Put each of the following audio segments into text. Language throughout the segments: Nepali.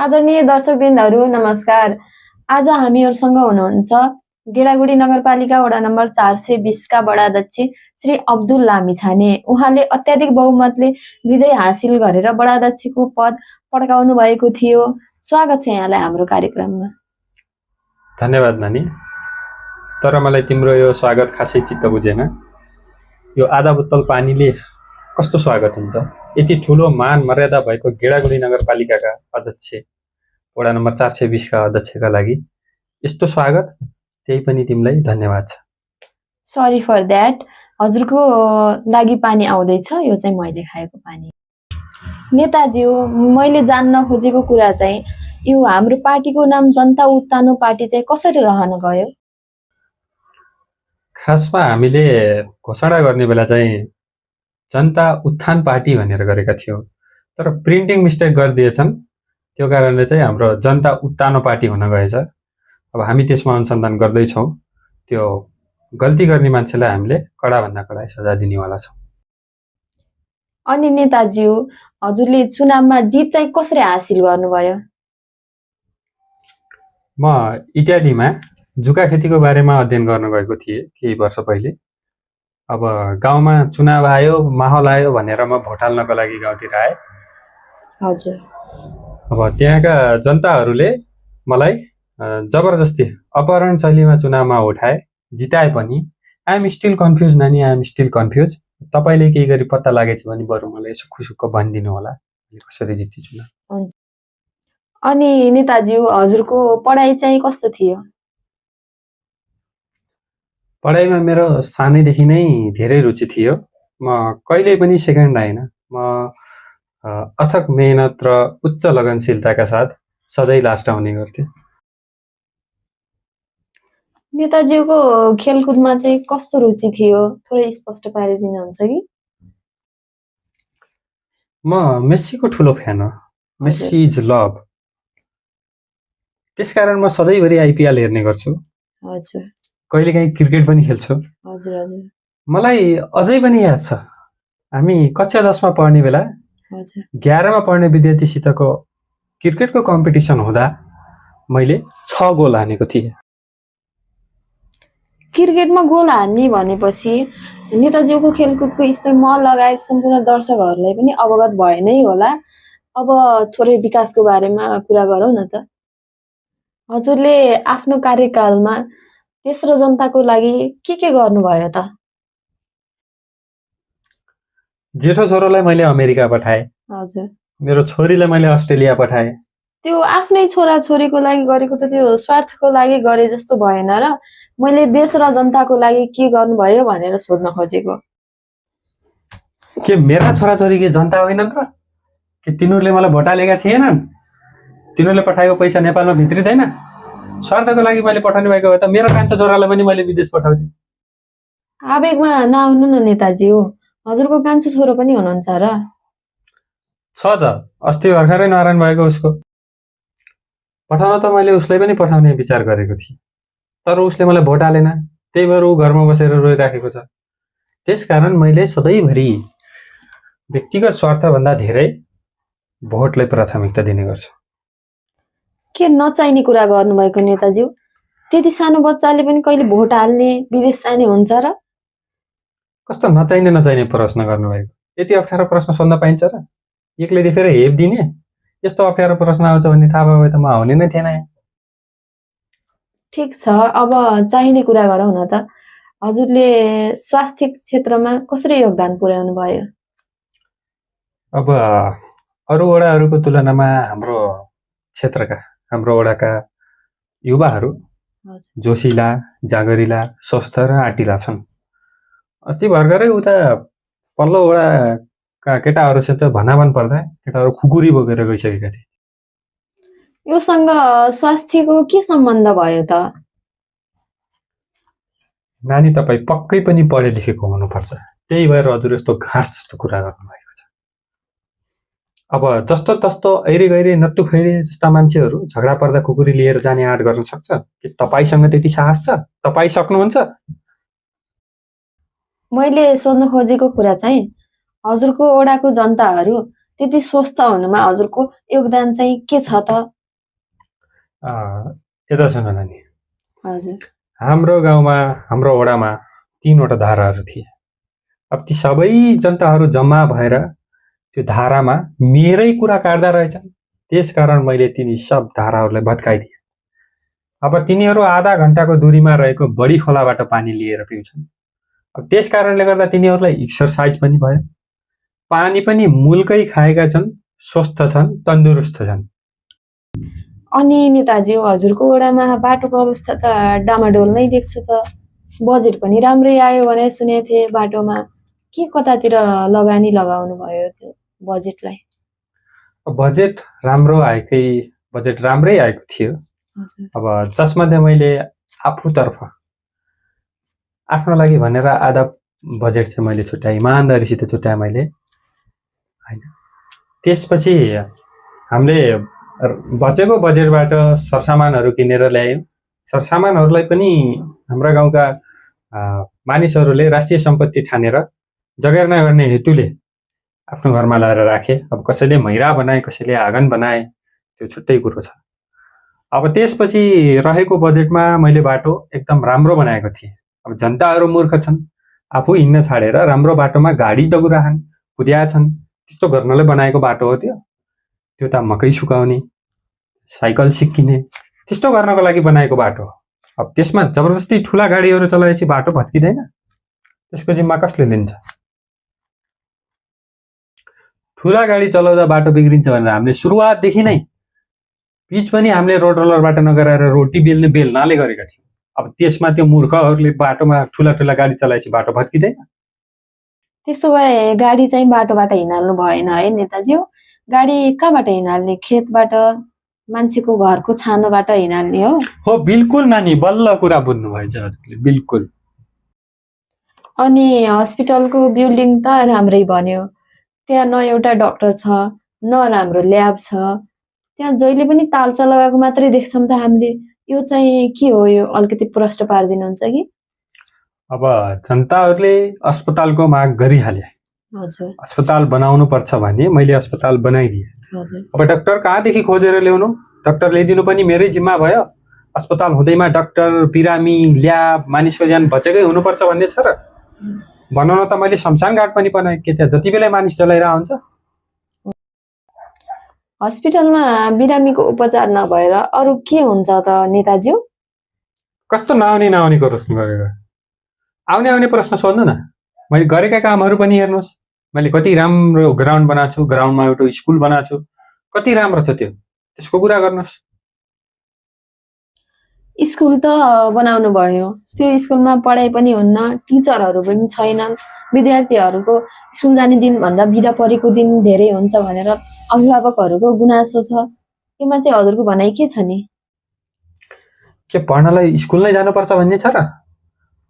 आदरणीय दर्शकवृन्दहरू नमस्कार। आज हामीहरूसँग हुनुहुन्छ गेडागुडी नगरपालिका वडा नम्बर 420 का वडाध्यक्ष श्री अब्दुल लामिछाने। उहाँले अत्याधिक बहुमतले विजय हासिल गरेर वडाध्यक्षको पद पड्काउनु भएको थियो। स्वागत छ यहाँलाई हाम्रो कार्यक्रममा। धन्यवाद नानी। तर मलाई तिम्रो यो स्वागत खासै चित्त बुझेन। यो आधा बोतल पानीले कस्तो स्वागत हुन्छ? यति ठुलो मान मर्यादा भएको गेडागुडी नगरपालिकाका अध्यक्ष वडा नम्बर 420 का अध्यक्षका लागि यस्तो स्वागत, त्यही पनि तिमीलाई धन्यवाद छ। Sorry for that. हजुरको लागि पानी आउँदैछ, यो चाहिँ मैले खाएको पानी। नेताज्यू, मैले जान्न खोजेको कुरा चाहिँ यो हाम्रो पार्टीको नाम जनता उत्थानो पार्टी चाहिँ कसरी रहन गयो? खासमा हामीले घोषणा गर्ने बेला चाहिँ जनता उत्थान पार्टी भनेर गरेका थियौँ, तर प्रिन्टिङ मिस्टेक गरिदिएछन्। त्यो कारणले चाहिँ हाम्रो जनता उत्तानो पार्टी हुन गएछ। अब हामी त्यसमा अनुसन्धान गर्दैछौँ। त्यो गल्ती गर्ने मान्छेलाई हामीले कडाभन्दा कडा सजाय दिनेवाला छौँ। अनि नेताज्यू, हजुरले चुनावमा जित चाहिँ कसरी हासिल गर्नुभयो? म इटालीमा जुका खेतीको बारेमा अध्ययन गर्न गएको थिएँ केही वर्ष पहिले। अब गाउँमा चुनाव आयो, माहौल आयो भनेर म भोट हाल्नको लागि गाउँतिर आएँ। हजुर। अब त्यहाँका जनताहरूले मलाई जबरजस्ती अपहरण शैलीमा चुनावमा उठाए, जिताए पनि। आई एम स्टिल कन्फ्युज नानी, आई एम स्टिल कन्फ्युज। तपाईँले केही गरी पत्ता लागेछ भने बरु मलाई यसो खुसुक्क भनिदिनु होला कसरी जित्यो चुनाव। अनि नेताज्यू, हजुरको पढाइ चाहिँ कस्तो थियो? पढाइमा मेरो सानैदेखि नै धेरै रुचि थियो। म कहिल्यै पनि सेकेन्ड आएन। म अथक मेहनत र उच्च लगनशीलताका साथ सधैँ लास्ट आउने गर्थेँ। नेताज्यूको खेलकुदमा चाहिँ कस्तो रुचि थियो, थोरै स्पष्ट पारिदिनुहुन्छ कि? म मेस्सीको ठुलो फ्यान हो। Messi is love. त्यसकारण म सधैँभरि आइपिएल हेर्ने गर्छु। हजुर। कहिलेकाहीँ क्रिकेट पनि खेल्छु। हजुर हजुर। मलाई अझै पनि याद छ, हामी कक्षा 10 मा पढ्ने बेला 11 मा पढ्ने विद्यार्थीसितको क्रिकेटको कम्पिटिसन हुँदा मैले 6 गोल हानेको थिएँ। क्रिकेटमा गोल हान्ने भनेपछि नेताज्यूको खेलकुदको स्तर म लगायत सम्पूर्ण दर्शकहरूलाई पनि अवगत भए नै होला। अब थोरै विकासको बारेमा कुरा गरौँ न त। हजुरले आफ्नो कार्यकालमा देश र जनताको लागि के गर्नुभयो त? जेठो छोरोलाई मैले अमेरिका पठाएँ। हजुर। मेरो छोरीलाई मैले अस्ट्रेलिया पठाएँ। त्यो आफ्नै छोरा छोरीको लागि गरेको त त्यो स्वार्थको लागि गरे जस्तो भएन र? मैले देश र जनताको लागि के गर्नुभयो भनेर सोध्न खोजेको। के मेरा छोराछोरी के जनता होइनन् र? के तिनीहरूले मलाई भोट हालेका थिएनन्? तिनीहरूले पठाएको पैसा नेपालमा भित्रिँदैन? स्वार्थको लागि मैले पठाउनु भएको भए त मेरो कान्छो छोरालाई पनि मैले विदेश पठाउँथे। आवेगमा नआउनु न नेताज्यू, हजुरको कान्छो छोरो पनि हुनुहुन्छ र? छ त, अस्ति भर्खरै नारायण भएको उसको। पठाउन त मैले उसलाई पनि पठाउने विचार गरेको थिएँ, तर उसले मलाई भोट हालेन। त्यही भएर ऊ घरमा बसेर रोइराखेको छ। त्यसकारण मैले सधैँभरि व्यक्तिगत स्वार्थभन्दा धेरै भोटलाई प्राथमिकता दिने गर्छु। के नचाहिने कुरा गर्नुभएको नेताज्यू? त्यति सानो बच्चाले पनि कहिले भोट हाल्ने, विदेश जाने हुन्छ र? कस्तो नचाहिने प्रश्न गर्नुभएको? यति अप्ठ्यारो प्रश्न सोध्न पाइन्छ र? एक्लैले फेरि हेप दिने? यस्तो अप्ठ्यारो प्रश्न आउँछ भन्ने थाहा भयो त म आउने नै थिएन। ठिक छ, अब चाहिने कुरा गरौँ न त। हजुरले स्वास्थ्य क्षेत्रमा कसरी योगदान पुर्याउनु भयो? अब अरू वडाहरूको तुलनामा हाम्रो क्षेत्रका, हाम्रो वडाका युवाहरू जोसिला, जागरिला, स्वस्थ र आँटिला छन्। अस्ति भर्खरै उता पल्लो वडाका केटाहरूसित भनाभन पर्दा केटाहरू खुकुरी बोकेर गइसकेका थिए। योसँग स्वास्थ्यको के सम्बन्ध भयो त? नानी, तपाईँ पक्कै पनि पढे लेखेको हुनुपर्छ, त्यही भएर हजुर यस्तो घाँस जस्तो कुरा गर्नुभएको छ। अब जस्तो तस्तो ऐरे गैरे नत्तु खैरे जस्ता मान्छेहरू झगडा पर्दा खुकुरी लिएर जाने आँट गर्न सक्छ? के तपाईसँग त्यति साहस छ? तपाईँ सक्नुहुन्छ? मैले सोध्न खोजेको कुरा चाहिँ हजुरको वडाको जनताहरू त्यति स्वस्थ हुनुमा हजुरको योगदान चाहिँ के छ त? यता सुन नानी, हजुर हाम्रो गाउँमा हाम्रो वडामा 3वटा धाराहरू थिए। अब ती सबै जनताहरू जम्मा भएर त्यो धारामा मेरै कुरा काट्दा रहेछन्। त्यसकारण मैले तिनी सब धाराहरूलाई भत्काइदिएँ। अब तिनीहरू आधा घण्टाको दूरीमा रहेको बढी खोलाबाट पानी लिएर पिउँछन्। अब त्यस कारणले गर्दा तिनीहरूलाई एक्सर्साइज पनि भयो, पानी पनि मुलकै खाएका छन्, स्वस्थ छन्, तन्दुरुस्त छन्। अनि नेताजी हजुरको वडामा बाटोको अवस्था त डामाडोल नै देख्छु त। बजेट पनि राम्रै आयो भने सुनेको थिएँ। बाटोमा के कतातिर लगानी लगाउनु भयो त्यो बजेटलाई? बजेट राम्रै आएको थियो। अब जसमध्ये मैले आफूतर्फ आफ्नो लागि भनेर आधा बजेट चाहिँ मैले छुट्याएँ, इमान्दारीसित छुट्याएँ मैले हैन। त्यसपछि हामीले बचेको बजेटबाट सरसामानहरू किनेर ल्यायौँ। सरसामानहरूलाई पनि हाम्रा गाउँका मानिसहरूले राष्ट्रिय सम्पत्ति ठानेर जगेर्ना गर्ने हेतुले आफ्नो घरमा ल्याएर राखे। अब कसैले मैरा बनाए, कसैले आँगन बनाए, त्यो छुट्टै कुरो छ। अब त्यसपछि रहेको बजेटमा मैले बाटो एकदम राम्रो बनाएको थिएँ। अब जनताहरू मूर्ख छन्, आफू हिँड्न छाडेर राम्रो बाटोमा गाडी दगुराछन्, कुद्या छन्। त्यस्तो गर्नलाई बनाएको बाटो हो त्यो। त्यो त मकै सुकाउने, साइकल सिक्किने, त्यस्तो गर्नको लागि बनाएको बाटो हो। अब त्यसमा जबरजस्ती ठुला गाडीहरू चलाएपछि बाटो भत्किँदैन? त्यसको जिम्मा कसले लिन्छ? ठुला गाडी चलाउँदा बाटो बिग्रिन्छ भनेर हामीले सुरुवातदेखि नै पिच पनि हामीले रोड रोलरबाट नगराएर रोटी बेल्ने बेलनाले गरेका थियौँ। अब त्यसमा त्यो मूर्खहरूले बाटोमा ठुला ठुला गाडी चलाएपछि बाटो भत्किँदैन? त्यसो भए गाडी चाहिँ बाटोबाट हिँडाल्नु भएन है नेताजी? गाडी कहाँबाट हिँडाल्ने? खेतबाट, मान्छेको घरको छानोबाट हिँडाल्ने हो? हो, बिल्कुल नानी, बल्ल कुरा बुझ्नु भएछ हजुरले, बिल्कुल। अनि हस्पिटलको बिल्डिङ त राम्रै बन्यो। त्यहाँ न एउटा डाक्टर छ, न राम्रो ल्याब छ। त्यहाँ जहिले पनि तालचा लगाएको मात्रै देख्छौँ त हामीले। यो चाहिँ के हो? यो अलिकति प्रश्न पारिदिनुहुन्छ कि? अब जनताहरूले अस्पतालको माग गरिहाले। हजुर अस्पताल बनाउनु पर्छ भने मैले अस्पताल बनाइदिएँ। हजुर अब डाक्टर कहाँदेखि खोजेर ल्याउनु? डाक्टर ल्याइदिनु पनि मेरै जिम्मा भयो। अस्पताल हुँदैमा डाक्टर, बिरामी, ल्याब, मानिसको ज्यान बचेकै हुनुपर्छ भन्ने छ र? बनाउन त मैले शमशान घाट पनि बनाएँ। के त्यहाँ जति बेला मानिस जलाइरहेको हुन्छ? हस्पिटलमा बिरामीको उपचार नभएर अरू के हुन्छ त नेताजी? कस्तो नआउनेको प्रश्न गरेर? आउने प्रश्न सोध्नु न। मैले गरेका कामहरू पनि हेर्नुहोस्। मैले कति राम्रो ग्राउन्ड बनाएको छु, ग्राउन्डमा एउटा स्कुल बनाएको छु, कति राम्रो छ त्यो, त्यसको कुरा गर्नुहोस्। स्कुल त बनाउनु भयो, त्यो स्कुलमा पढाइ पनि हुन्न, टिचरहरू पनि छैनन्, विद्यार्थीहरूको स्कुल जाने दिनभन्दा बिदा परेको दिन धेरै हुन्छ भनेर अभिभावकहरूको गुनासो छ। यसमा चाहिँ हजुरको भनाइ के छ नि? के पढ्नलाई स्कुल नै जानुपर्छ भन्ने छ र?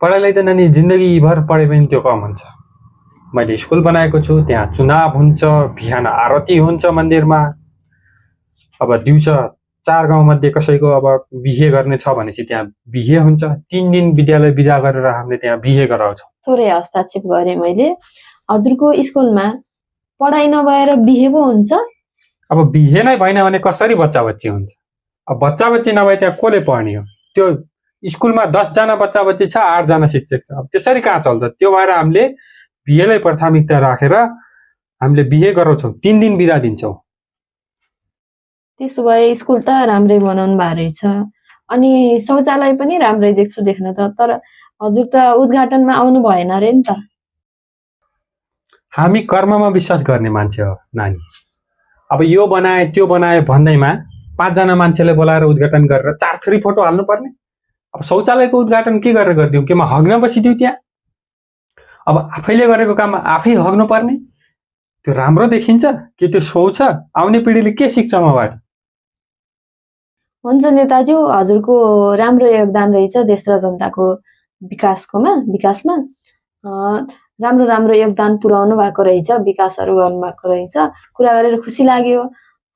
पढाइलाई त नानी जिन्दगीभर पढे पनि त्यो कम हुन्छ। मैले स्कुल बनाएको छु, त्यहाँ चुनाव हुन्छ, बिहान आरती हुन्छ मन्दिरमा। अब दिउँसो 4 गाउँमध्ये कसैको अब बिहे गर्ने छ भने चाहिँ त्यहाँ बिहे हुन्छ। 3 दिन विद्यालय बिदा गरेर हामीले त्यहाँ बिहे गराउँछौँ। थोरै हस्ताक्षेप गरेँ मैले। हजुरको स्कुलमा पढाइ नभएर बिहे पो हुन्छ? अब बिहे नै भएन भने कसरी बच्चा बच्ची हुन्छ? अब बच्चा बच्ची नभए त्यहाँ कसले पढ्ने हो? त्यो स्कुलमा 10 जना बच्चा बच्ची छ, 8 जना शिक्षक छ। अब त्यसरी कहाँ चल्छ? त्यो भएर हामीले बिहेलाई प्राथमिकता राखेर हामीले बिहे गराउँछौँ, 3 दिन बिदा दिन्छौँ। त्यसो भए स्कुल त राम्रै बनाउनु भएको रहेछ। अनि शौचालय पनि राम्रै देख्छु देख्न त। तर हजुर त उद्घाटनमा आउनु भएन रे नि त। हामी कर्ममा विश्वास गर्ने मान्छे हो नानी। अब यो बनाए त्यो बनाए भन्दैमा 5 जना मान्छेले बोलाएर उद्घाटन गरेर 4 थरी फोटो हाल्नु पर्ने? अब शौचालयको उद्घाटन के गरेर गरिदिउँ? केमा हग्न बसिदिउँ त्यहाँ? अब आफैले गरेको काम आफै हग्नु पर्ने? त्यो राम्रो देखिन्छ कि त्यो सो छ? आउने पिँढीले के सिक्छ मबाट? हुन्छ नेताजी, हजुरको राम्रो योगदान रहेछ देश र जनताको विकासमा। राम्रो राम्रो योगदान पुर्याउनु भएको रहेछ, विकासहरू गर्नुभएको रहेछ। कुरा गरेर खुसी लाग्यो।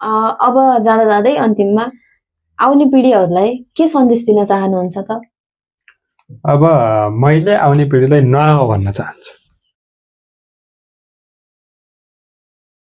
अब जाँदा जाँदै अन्तिममा आउने पिँढीहरूलाई के सन्देश दिन चाहनुहुन्छ त? अब मैले आउने पिँढीलाई नआऊ भन्न चाहन्छु।